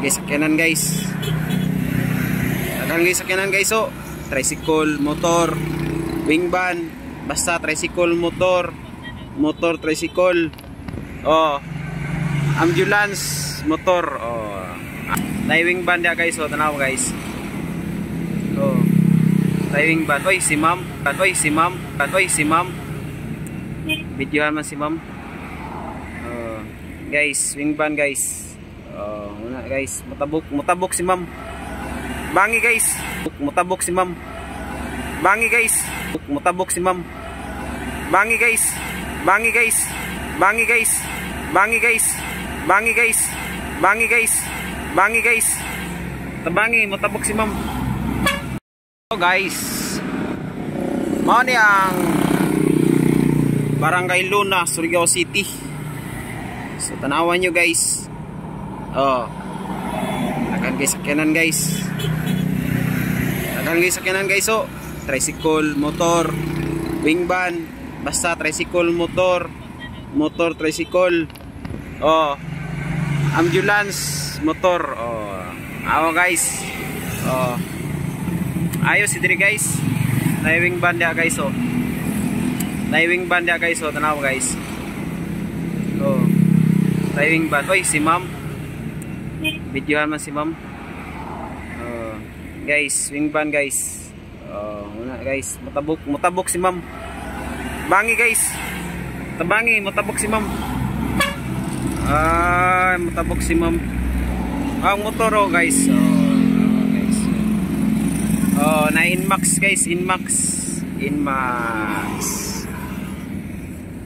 guys sakyanan guys. Dagan guys sakyanan guys oh. Tricycle, motor, wing van, basta tricycle, motor, tricycle. Oh. Ambulance, motor. Oh. Wing van dia guys oh, tanaw guys. Oh. Wing van. Oy si ma'am. Oy si ma'am. Videohan man si ma'am. Guys, wing van guys. Muna guys, mutabok si ma'am. Bangi guys. Mutabok si ma'am. Bangi guys. Mutabok si ma'am. Bangi guys. Bangi guys. Bangi guys. Bangi guys. Bangi guys. Bangi guys. Bangi guys. Tabangi, mutabok si ma'am. So guys, mao ni ang Barangay Luna, Surigao City. So tanawan nyo guys. Oh. Dagan guys sakyanan guys. Dagan guys sakyanan guys oh. Tricycle, motor, wing van, basta tricycle, motor, tricycle. Oh. Ambulance, motor. Oh. Awa guys. Oh. Ayos si diri guys. Wing van dia guys oh. Wing van dia guys oh, tanaw guys. Oh. Wing van. Oy si ma'am. Videohan man si ma'am. Guys, wing van guys. Muna guys, mutabok si ma'am. Bangi guys. Tabangi, mutabok si ma'am. Ay, mutabok si ma'am. Ang motor oh guys. Guys. Na Inmax guys, Inmax.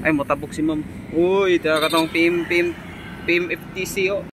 Ay, mutabok si ma'am. Uy, taga katong PM FTC oh.